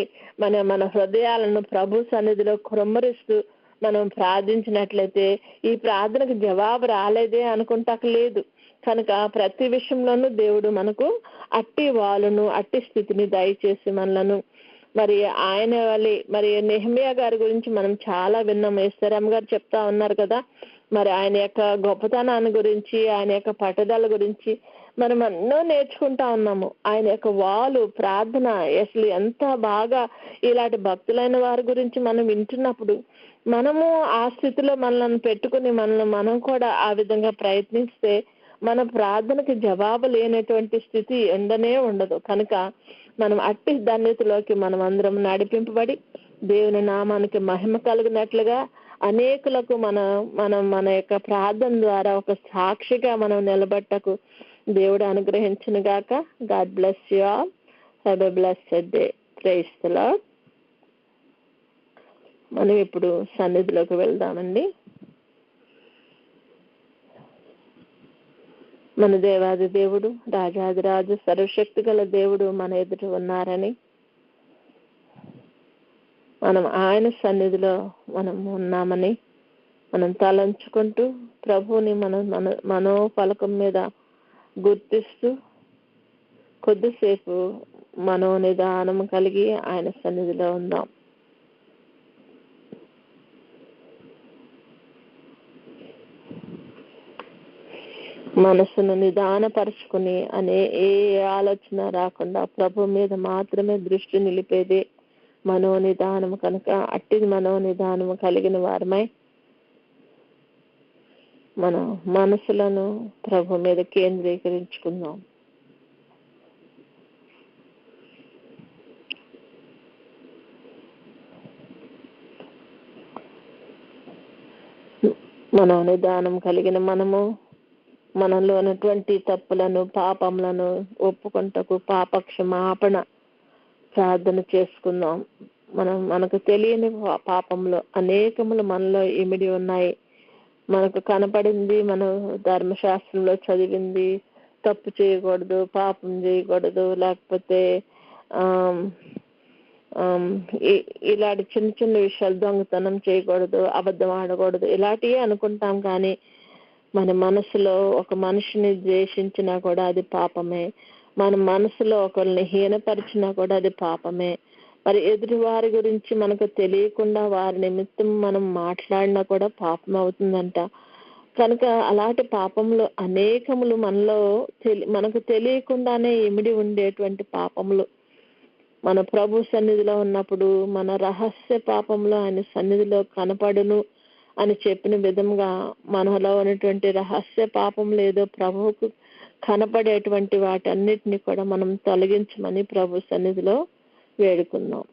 మన హృదయాలను ప్రభు సన్నిధిలో కుమ్మరిస్తూ మనం ప్రార్థించినట్లయితే ఈ ప్రార్థనకు జవాబు రాలేదే అనుకుంటాక లేదు. కనుక ప్రతి విషయంలోనూ దేవుడు మనకు అట్టి వాలును అట్టి స్థితిని దయచేసి మనలను మరి ఆయన వల్ల మరి నెహెమ్యా గారి గురించి మనం చాలా విన్నాం. ఎస్తరమ్మ గారు చెప్తా ఉన్నారు కదా, మరి ఆయన యొక్క గొప్పతనాన్ని గురించి, ఆయన యొక్క పట్టుదల గురించి మనం ఎన్నో నేర్చుకుంటా ఉన్నాము. ఆయన యొక్క వాలు ప్రార్థన అసలు ఎంత బాగా ఇలాంటి భక్తులైన వారి గురించి మనం వింటున్నప్పుడు మనము ఆ స్థితిలో మనల్ని పెట్టుకుని మనం కూడా ఆ విధంగా ప్రయత్నిస్తే మన ప్రార్థనకి జవాబు లేనటువంటి స్థితి ఉండనే ఉండదు. కనుక మనం అట్టి ధన్యతలోకి మనం అందరం నడిపింపబడి దేవుని నామానికి మహిమ కలిగినట్లుగా అనేకులకు మన యొక్క ప్రార్థన ద్వారా ఒక సాక్షిగా మనం నిలబట్టకు దేవుడు అనుగ్రహించును గాక. God bless you all. Have a blessed day. Praise the Lord. మనం ఇప్పుడు సన్నిధిలోకి వెళ్దామండి. మన దేవాది దేవుడు, రాజాదిరాజు, సర్వశక్తి గల దేవుడు మన ఎదుట ఉన్నారని మనం ఆయన సన్నిధిలో మనం ఉన్నామని మనం తలంచుకుంటూ ప్రభువుని మన మనోఫలకం మీద గుర్తిస్తూ కొద్దిసేపు మనోనిదానం కలిగి ఆయన సన్నిధిలో ఉందాం. మనసును నిదానపరుచుకుని ఏ ఆలోచన రాకుండా ప్రభు మీద మాత్రమే దృష్టి నిలిపేది మనోనిదానము. కనుక అట్టి మనోనిదానము కలిగిన వారమై మన మనసులను ప్రభు మీద కేంద్రీకరించుకుందాం. మనోనిదానం కలిగిన మనము మనలో ఉన్నటువంటి తప్పులను పాపములను ఒప్పుకుంటకు పాప క్షమాపణ ప్రార్థన చేసుకుందాం. మనకు తెలియని పాపంలో అనేకములు మనలో ఇమిడి ఉన్నాయి. మనకు కనపడింది, మన ధర్మశాస్త్రంలో చదివింది తప్పు చేయకూడదు, పాపం చేయకూడదు, లేకపోతే ఇలాంటి చిన్న చిన్న విషయాలు దొంగతనం చేయకూడదు, అబద్ధం ఆడకూడదు, ఇలాంటివి అనుకుంటాం. కానీ మన మనసులో ఒక మనిషిని ద్వేషించినా కూడా అది పాపమే. మన మనసులో ఒకరిని హీనపరిచినా కూడా అది పాపమే. మరి ఎదుటి వారి గురించి మనకు తెలియకుండా వారి నిమిత్తం మనం మాట్లాడినా కూడా పాపం అవుతుందంట. కనుక అలాంటి పాపములు అనేకములు మనలో మనకు తెలియకుండానే ఇమిడి ఉండేటువంటి పాపములు మన ప్రభు సన్నిధిలో ఉన్నప్పుడు మన రహస్య పాపంలో ఆయన సన్నిధిలో కనపడును అని చెప్పిన విధంగా మనలో ఉన్నటువంటి రహస్య పాపం లేదో ప్రభువుకు కనపడేటువంటి వాటన్నిటిని కూడా మనం తొలగించమని ప్రభు సన్నిధిలో వేడుకుందాం.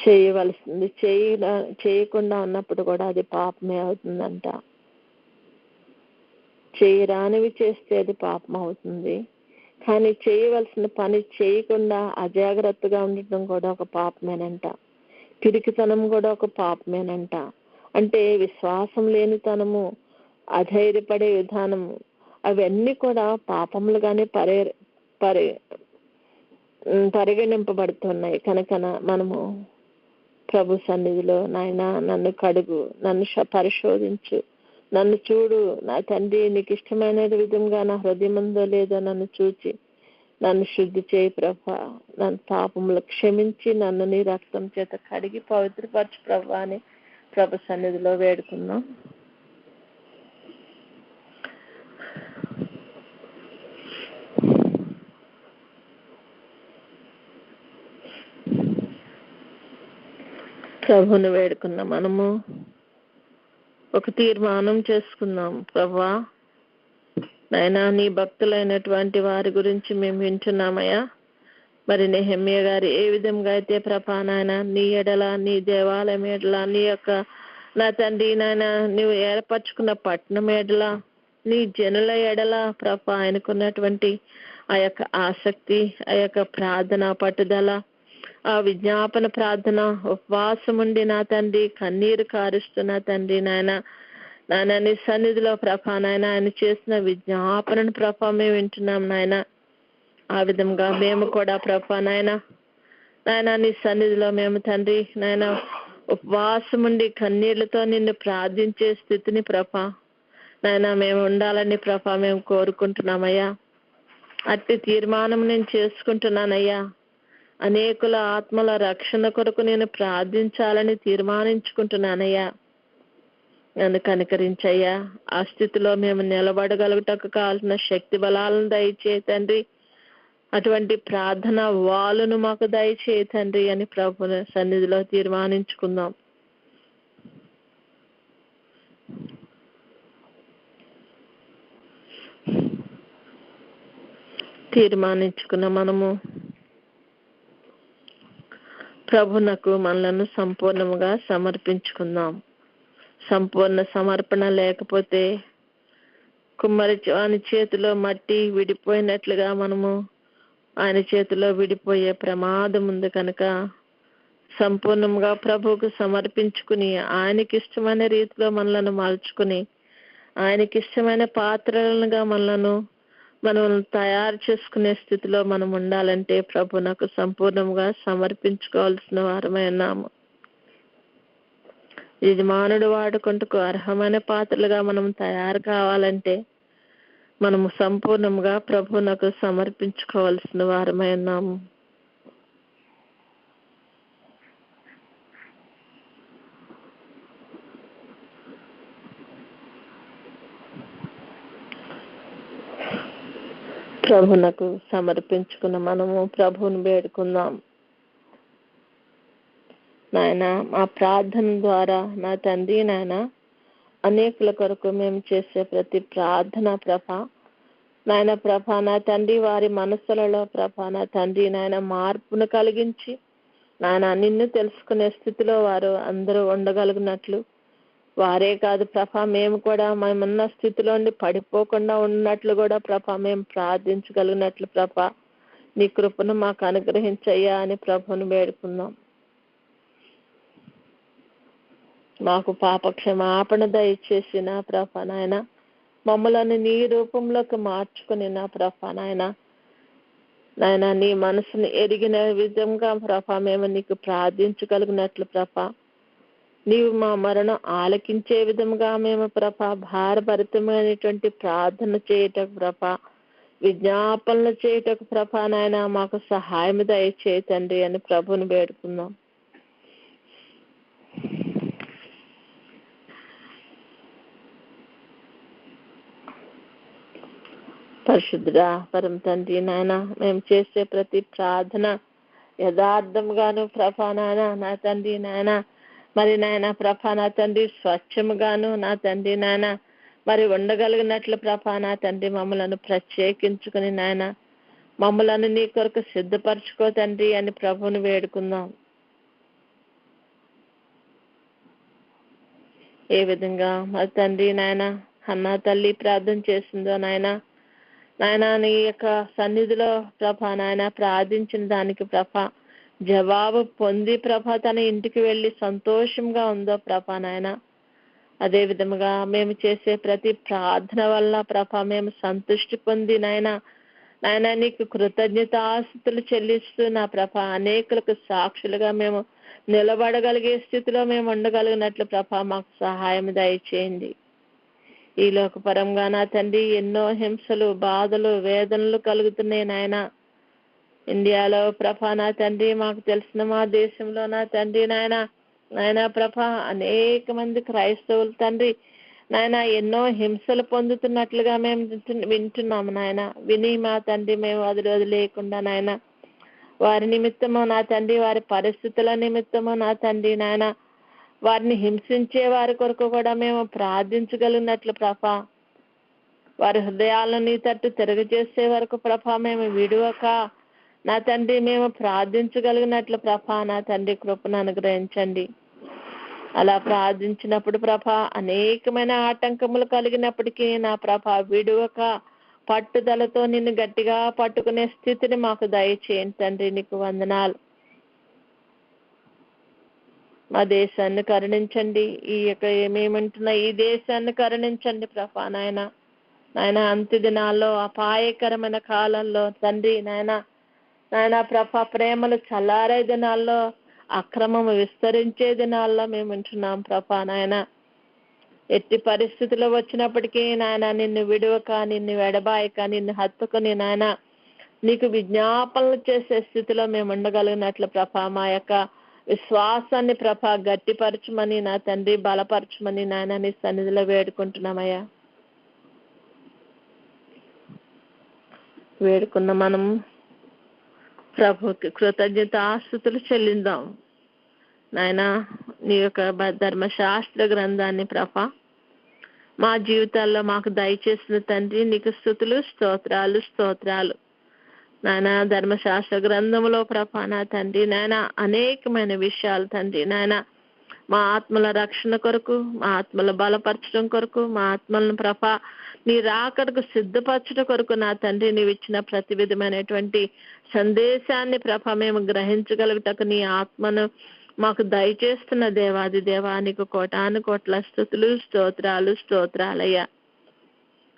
చేయవలసింది చేయకుండా ఉన్నప్పుడు కూడా అది పాపమే అవుతుందంట. చేయరానివి చేస్తే అది పాపం అవుతుంది. కానీ చేయవలసిన పని చేయకుండా అజాగ్రత్తగా ఉండటం కూడా ఒక పాపమేనంట. పిరికితనం కూడా ఒక పాపమేనంట. అంటే విశ్వాసం లేనితనము, అధైర్యపడే విధానము, అవన్నీ కూడా పాపములుగానే పరిగణింపబడుతున్నాయి. కనుక మనము ప్రభు సన్నిధిలో నాయన నన్ను కడుగు, నన్ను పరిశోధించు, నన్ను చూడు నా తండ్రి, నీకు ఇష్టమైన విధంగా నా హృదయం ఉందో లేదో నన్ను చూచి నన్ను శుద్ధి చేయి ప్రభా, నన్ను పాపములు క్షమించి నన్ను నీ రక్తం చేత కడిగి పవిత్రపరచు ప్రభా అని ప్రభు సన్నిధిలో వేడుకున్నాం. ప్రభుని వేడుకున్నాం. మనము ఒక తీర్మానం చేసుకుందాం. ప్రభా నాయనా, నీ భక్తులైనటువంటి వారి గురించి మేము వింటున్నామయ్యా. మరి నెహెమ్యా గారు ఏ విధంగా అయితే ప్రభా నాయన నీ ఎడల, నీ దేవాలయం ఎడల, నీ యొక్క నా తండ్రి నాయన నువ్వు ఏర్పరచుకున్న పట్టణం ఎడల, నీ జనుల ఎడల ప్రభా ఆయనకున్నటువంటి ఆ యొక్క ఆసక్తి, ఆ యొక్క ప్రార్థన పట్టుదల, ఆ విజ్ఞాపన ప్రార్థన, ఉపవాసం ఉండి నా తండ్రి కన్నీరు కారుస్తున్న తండ్రి నాయన నీ సన్నిధిలో ప్రభా నాయన ఆయన చేసిన విజ్ఞాపనను ప్రభా మేము వింటున్నాం నాయన. ఆ విధంగా మేము కూడా ప్రభా నాయన నీ సన్నిధిలో మేము తండ్రి నాయన ఉపవాసం ఉండి కన్నీళ్లతో నిన్ను ప్రార్థించే స్థితిని ప్రభా నాయన మేము ఉండాలని ప్రభా మేము కోరుకుంటున్నామయ్యా. అట్టి తీర్మానం నేను చేసుకుంటున్నానయ్యా. అనేకుల ఆత్మల రక్షణ కొరకు నేను ప్రార్థించాలని తీర్మానించుకుంటున్నానయ్యా. నన్ను కనికరించయ్యా. ఆ స్థితిలో మేము నిలబడగలుగుటకు కావాల్సిన శక్తి బలాలను దయచేయ తండ్రి. అటువంటి ప్రార్థన వాలును మాకు దయచేయ తండ్రి అని ప్రభు సన్నిధిలో తీర్మానించుకుందాం. తీర్మానించుకున్న మనము ప్రభునకు మనలను సంపూర్ణముగా సమర్పించుకుందాం. సంపూర్ణ సమర్పణ లేకపోతే కుమ్మరి ఆయన చేతిలో మట్టి విడిపోయినట్లుగా మనము ఆయన చేతిలో విడిపోయే ప్రమాదం ఉంది. కనుక సంపూర్ణంగా ప్రభువుకు సమర్పించుకుని ఆయనకి ఇష్టమైన రీతిలో మనలను మలుచుకుని ఆయనకి ఇష్టమైన పాత్రలుగా మనం తయారు చేసుకునే స్థితిలో మనం ఉండాలంటే ప్రభునకు సంపూర్ణంగా సమర్పించుకోవాల్సిన వారమై ఉన్నాము. యజమానుడు వాడుకుంటూ అర్హమైన పాత్రలుగా మనం తయారు కావాలంటే మనము సంపూర్ణంగా ప్రభువునకు సమర్పించుకోవాల్సిన వారమై ఉన్నాము. ప్రభువునకు సమర్పించుకున్న మనము ప్రభువుని వేడుకుందాం. నాయన మా ప్రార్థన ద్వారా నా తండ్రి నాయన అనేకుల కొరకు మేము చేసే ప్రతి ప్రార్థన ప్రభా నా తండ్రి వారి మనసులలో ప్రభా నా తండ్రి నాయన మార్పును కలిగించి నాయన నిన్ను తెలుసుకునే స్థితిలో వారు అందరూ ఉండగలిగినట్లు, వారే కాదు ప్రభా మేము కూడా మేమున్న స్థితిలో పడిపోకుండా ఉన్నట్లు కూడా ప్రభా మేము ప్రార్థించగలిగినట్లు ప్రభా నీ కృపను మాకు అనుగ్రహించయ్యా అని ప్రభుని వేడుకుందాం. మాకు పాప క్షమాపణ దయచేసి నా ప్రభా నాయన మమ్మలను నీ రూపంలోకి మార్చుకుని నా ప్రభా నాయన నాయన నీ మనసుని ఎరిగిన విధంగా ప్రభా మేము నీకు ప్రార్థించగలిగినట్లు ప్రభా, నీవు మా మరణం ఆలకించే విధంగా మేము ప్రభా భారభరితమైనటువంటి ప్రార్థన చేయటకు ప్రభా, విజ్ఞాపనలు చేయటకు ప్రభా నాయన మాకు సహాయం దయచేయి తండ్రి అని ప్రభుని వేడుకుందాం. పరిశుద్ధుడా పరమ తండ్రి నాయన, మేము చేసే ప్రతి ప్రార్థన యథార్థంగాను ప్రభా నాయన నా తండ్రి నాయన, మరి నాయన ప్రభా నా తండ్రి స్వచ్ఛముగాను నా తండ్రి నాయన మరి ఉండగలిగినట్లు ప్రభా నా తండ్రి మమ్మలను ప్రత్యేకించుకుని నాయన మమ్మలను నీ కొరకు సిద్ధపరచుకో తండ్రి అని ప్రభుని వేడుకుందాం. ఏ విధంగా మరి తండ్రి నాయన అన్న తల్లి ప్రార్థన చేసిందో నాయన, నాయన నీ యొక్క సన్నిధిలో ప్రభా నాయన ప్రార్థించిన దానికి ప్రభా జవాబు పొంది ప్రభా తన ఇంటికి వెళ్ళి సంతోషంగా ఉందో ప్రభా నాయన, అదే విధముగా మేము చేసే ప్రతి ప్రార్థన వల్ల ప్రభా మేము సంతృష్టి పొంది నాయన నాయన నీకు కృతజ్ఞతాస్తుతులు చెల్లిస్తూ నా ప్రభా అనేకులకు సాక్షులుగా మేము నిలబడగలిగే స్థితిలో మేము ఉండగలిగినట్లు ప్రభా మాకు సహాయం దయచేయండి. ఈ లోకపరంగా నా తండ్రి ఎన్నో హింసలు, బాధలు, వేదనలు కలుగుతున్నాయి నాయన. ఇండియాలో ప్రభా నా తండ్రి మాకు తెలిసిన మా దేశంలో నా తండ్రి నాయన నాయన ప్రభా అనేక మంది క్రైస్తవులు తండ్రి నాయన ఎన్నో హింసలు పొందుతున్నట్లుగా మేము వింటున్నాము నాయన. విని మా తండ్రి మేము వదిలేయకుండా నాయన వారి నిమిత్తము నా తండ్రి, వారి పరిస్థితుల నిమిత్తము నా తండ్రి నాయన వారిని హింసించే వారి కొరకు కూడా మేము ప్రార్థించగలిగినట్లు ప్రభా, వారి హృదయాలను నీ తట్టు తిరగజేసే వరకు ప్రభా మేము విడువక నా తండ్రి మేము ప్రార్థించగలిగినట్లు ప్రభా నా తండ్రి కృపను అనుగ్రహించండి. అలా ప్రార్థించినప్పుడు ప్రభా అనేకమైన ఆటంకములు కలిగినప్పటికీ నా ప్రభా విడువక పట్టుదలతో నిన్ను గట్టిగా పట్టుకునే స్థితిని మాకు దయచేయండి తండ్రి. నీకు వందనాలు. మా దేశాన్ని కరుణించండి. ఈ యొక్క ఏమేమంటున్నా ఈ దేశాన్ని కరుణించండి ప్రభా నాయన. నాయన అంత్య దినాల్లో అపాయకరమైన కాలంలో తండ్రి నాయన నాయన ప్రభా ప్రేమలు చల్లారే దినాల్లో, అక్రమము విస్తరించే దినాల్లో మేము ఉంటున్నాం ప్రభా నాయన. ఎట్టి పరిస్థితుల్లో వచ్చినప్పటికీ నాయన నిన్ను విడువక, నిన్ను ఎడబాయక, నిన్ను హత్తుకుని నాయన నీకు విజ్ఞాపనలు చేసే స్థితిలో మేము ఉండగలిగినట్లు ప్రభా మా యొక్క విశ్వాసాన్ని ప్రభా గట్టిపరచమని నా తండ్రి బలపరచమని నాయన నీ సన్నిధిలో వేడుకుంటున్నామయ్యా. వేడుకున్న మనం ప్రభుకి కృతజ్ఞతాస్తుతులు చెల్లిందాం నాయన. నీ యొక్క ధర్మశాస్త్ర గ్రంథాన్ని ప్రభా మా జీవితాల్లో మాకు దయచేసిన తండ్రి నీకు స్తుతులు, స్తోత్రాలు స్తోత్రాలు నాయన. ధర్మశాస్త్ర గ్రంథములో ప్రభా నా తండ్రి నాయన అనేకమైన విషయాలు తండ్రి నాయన మా ఆత్మల రక్షణ కొరకు, మా ఆత్మల బలపరచడం కొరకు, మా ఆత్మలను ప్రభా నీ రాకడకు సిద్ధపరచడం కొరకు నా తండ్రి నీవు ఇచ్చిన ప్రతి విధమైనటువంటి సందేశాన్ని ప్రభా మేము గ్రహించగలుగుటకు నీ ఆత్మను మాకు దయచేస్తున్న దేవాది దేవానికి కోటాను కోట్ల స్తుతులు, స్తోత్రాలు స్తోత్రాలయ్యా.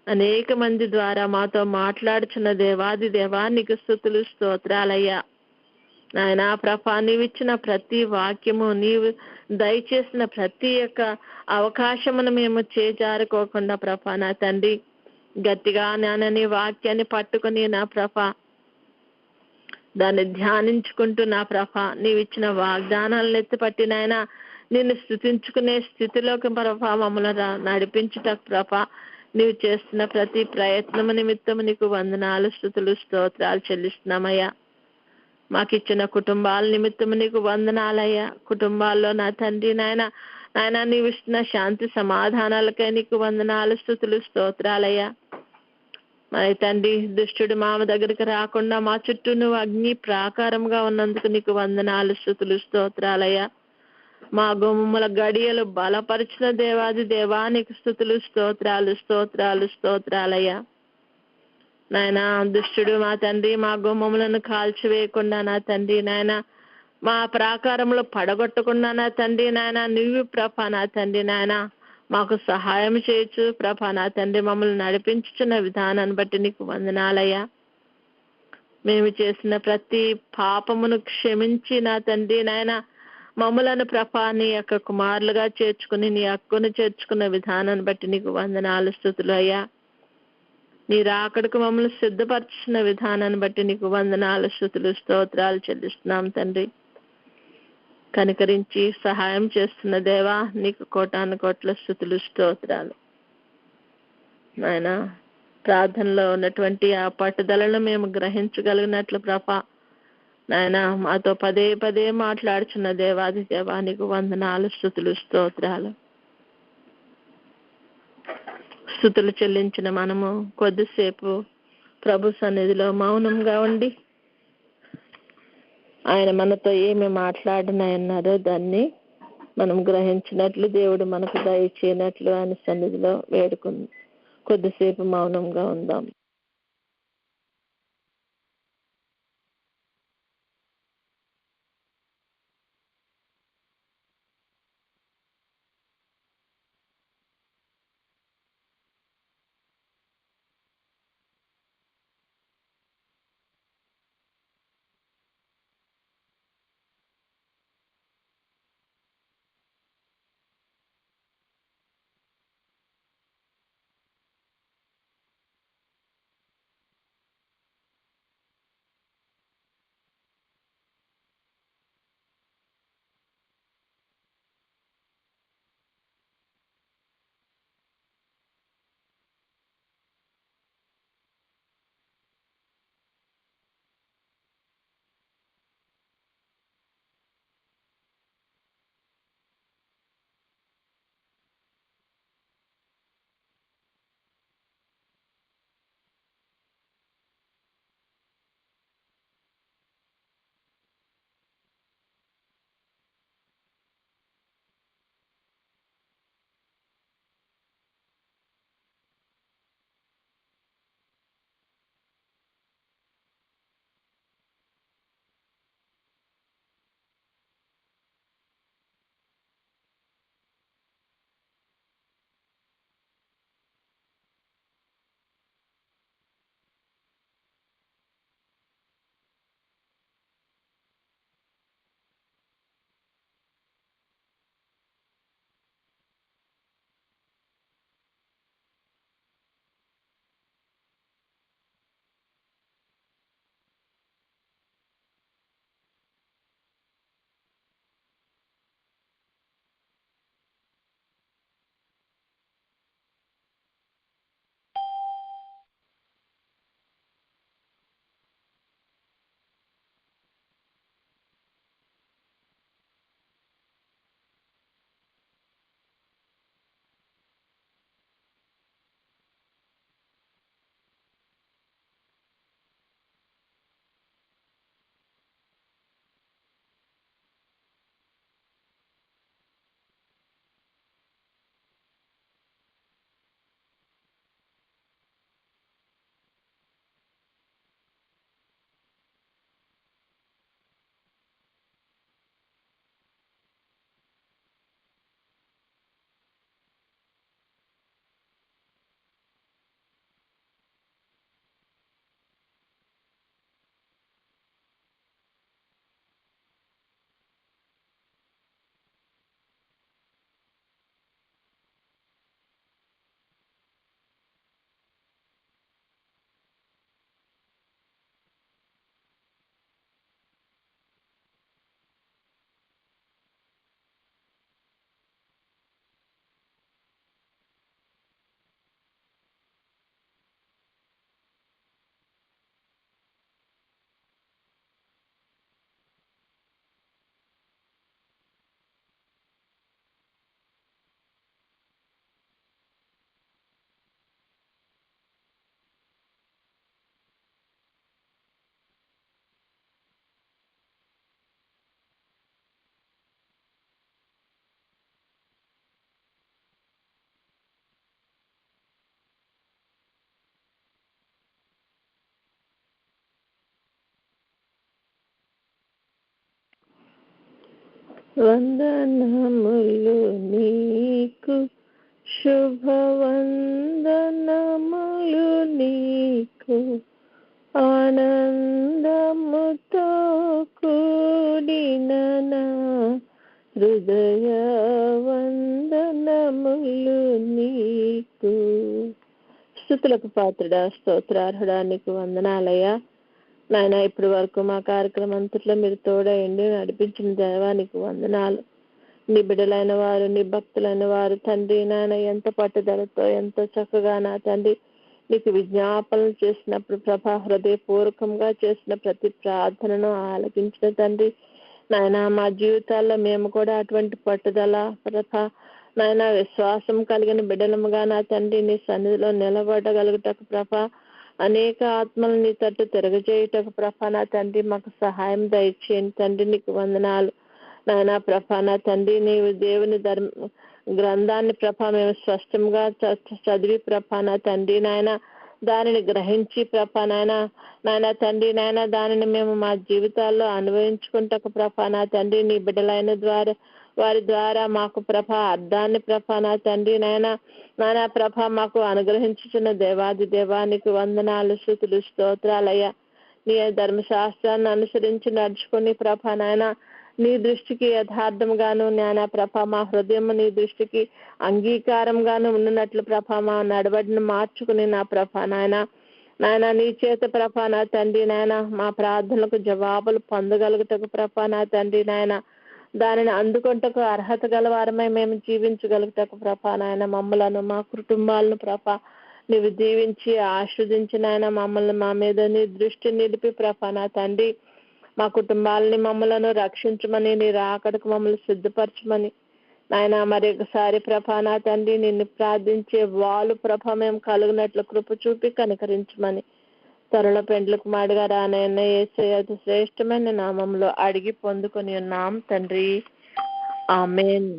అనేక మంది ద్వారా మాతో మాట్లాడుచున్న దేవాది దేవానికి స్తుతులు స్తోత్రాలయ్యా. నాయన ప్రభా నీవిచ్చిన ప్రతి వాక్యము, నీవు దయచేసిన ప్రతి యొక్క అవకాశమును మేము చేజారుకోకుండా ప్రభా నా తండ్రి గట్టిగా నాన్న నీ వాక్యాన్ని పట్టుకుని నా ప్రభా దాన్ని ధ్యానించుకుంటూ నా ప్రభా నీవిచ్చిన వాగ్దానాలను ఎత్తిపట్టి నాయన నిన్ను స్తుతించుకునే స్థితిలోకి ప్రభా మమ్మల్ని నడిపించుటకు ప్రభా నీవు చేస్తున్న ప్రతి ప్రయత్నము నిమిత్తము నీకు వందనాలు, స్తుతులు, స్తోత్రాలు చెల్లిస్తున్నామయ్యా. మాకిచ్చిన కుటుంబాల నిమిత్తము నీకు వందనాలయ్యా. కుటుంబాల్లో నా తండ్రి నాయన నాయన నీవు ఇస్తున్న శాంతి సమాధానాలకై నీకు వందనాలు, స్తుతులు, స్తోత్రాలయ్యా. మరి తండ్రి దుష్టుడు మా దగ్గరికి రాకుండా మా చుట్టూ నువ్వు అగ్ని ప్రాకారంగా ఉన్నందుకు నీకు వందనాలు, స్తుతులు, స్తోత్రాలయ్యా. మా గుమ్మల గడియలు బలపరిచిన దేవాది దేవానికి స్తుతులు, స్తోత్రాలు స్తోత్రాలు స్తోత్రాలయ్యా. నాయన దుష్టుడు మా తండ్రి మా గుమ్మములను కాల్చివేయకుండా నా తండ్రి నాయన మా ప్రాకారంలో పడగొట్టకుండా నా తండ్రి నాయన నువ్వు ప్రభా నా తండ్రి నాయన మాకు సహాయం చేయొచ్చు ప్రభా నా తండ్రి. మమ్మల్ని నడిపించుచున్న విధానాన్ని బట్టి నీకు వందనాలయ్యా. మేము చేసిన ప్రతి పాపమును క్షమించి నా తండ్రి నాయన మమ్మలను ప్రభా నీ యొక్క కుమారులుగా చేర్చుకుని నీ హక్కును చేర్చుకున్న విధానాన్ని బట్టి నీకు వందనాలు స్తుతులు అయ్యా. నీ రాకడకు మమ్మల్ని సిద్ధపరచిన విధానాన్ని బట్టి నీకు వందనాలు స్తుతులు స్తోత్రాలు చెల్లిస్తున్నాం తండ్రి. కనికరించి సహాయం చేస్తున్న దేవా నీకు కోటాను కోట్ల స్తుతులు స్తోత్రాలు. నాయన ప్రార్థనలో ఉన్నటువంటి ఆ పట్టుదలను మేము గ్రహించగలిగినట్లు ప్రభా నాయన మాతో పదే పదే మాట్లాడుచున్న దేవాది దేవా నీకు వందనాలు స్తుతులు స్తోత్రాలు. స్తుతులు చెల్లించిన మనము కొద్దిసేపు ప్రభు సన్నిధిలో మౌనంగా ఉండి ఆయన మనతో ఏమి మాట్లాడినాయన్నారో దాన్ని మనం గ్రహించినట్లు దేవుడు మనకు దయచేయనట్లు ఆయన సన్నిధిలో వేడుకుంది. కొద్దిసేపు మౌనంగా ఉందాం. వందనములు నీకు శుభవందనములు నీకు ఆనందముతో కూడిన నా హృదయ వందనములు నీకు. స్తుతులకు పాత్రుడా, స్తోత్రార్హుడా, నీకు వందనాలయ్యా. నాయన ఇప్పటి వరకు మా కార్యక్రమం అంతట్లో మీరు తోడయండి నడిపించిన దేవానికి వందనాలు. నీ బిడ్డలైన వారు, నీ భక్తులైన వారు తండ్రి నాయన ఎంత పట్టుదలతో ఎంతో చక్కగా నా తండ్రి నీకు విజ్ఞాపనలు చేసినప్పుడు ప్రభా, హృదయపూర్వకంగా చేసిన ప్రతి ప్రార్థనను ఆలకించిన తండ్రి నాయన మా జీవితాల్లో మేము కూడా అటువంటి పట్టుదల ప్రభా నాయన విశ్వాసం కలిగిన బిడ్డలముగా నా తండ్రి నీ సన్నిధిలో నిలబడగలుగుటకు ప్రభా, అనేక ఆత్మలు నీ తట్టు తిరగజేయుటకు ప్రభా నా తండ్రి మాకు సహాయం దయచేయండి తండ్రి. నీకు వందనాలు నాయన ప్రభా నా తండ్రి. నీవు దేవుని గ్రంథాన్ని ప్రభా మేము స్పష్టంగా చదివి ప్రభా నా తండ్రి నాయన దానిని గ్రహించి ప్రభా నాయన తండ్రి నాయన దానిని మేము మా జీవితాల్లో అనుభవించుకుంటకు ప్రభా నా తండ్రి నీ బిడ్డలైన వారి ద్వారా మాకు ప్రభా అర్థాన్ని ప్రభా నా తండ్రి నాయన ప్రభా మాకు అనుగ్రహించుచున్న దేవాది దేవానికి వందనాలు, స్తుతులు, స్తోత్రాలయ్యా. నీ ధర్మశాస్త్రాన్ని అనుసరించి నడుచుకుని ప్రభా నాయన నీ దృష్టికి యథార్థంగాను నాయన ప్రభా మా హృదయం నీ దృష్టికి అంగీకారంగాను ఉన్నట్లు ప్రభా మా నడవడిని మార్చుకుని నా ప్రభా నాయన నీ చేత ప్రభా నా తండ్రి నాయన మా ప్రార్థనలకు జవాబులు పొందగలుగుటకు ప్రభా నా తండ్రి నాయన దానిని అందుకుంటకు అర్హత గల వారమై మేము జీవించగలుగుటకు ప్రభా నాయన మమ్మలను మా కుటుంబాలను ప్రభా నీవు దీవించి ఆస్వాదించి నాయన మమ్మల్ని మా మీద నీ దృష్టి నిలిపి ప్రభా నా తండ్రి మా కుటుంబాలని మమ్మలను రక్షించమని నీ రాకడకు మమ్మల్ని సిద్ధపరచమని నాయన మరి ఒకసారి ప్రభా నా తండ్రి నిన్ను ప్రార్థించే వాళ్ళు ప్రభా మేము కలుగునట్లు కృప చూపి కనికరించమని త్వరలో పెండ్ల కుమారుడుగా రానయ్య యేసయ్య అతి శ్రేష్టమైన నామంలో అడిగి పొందుకొని ఉన్నాం తండ్రి. ఆమేన్.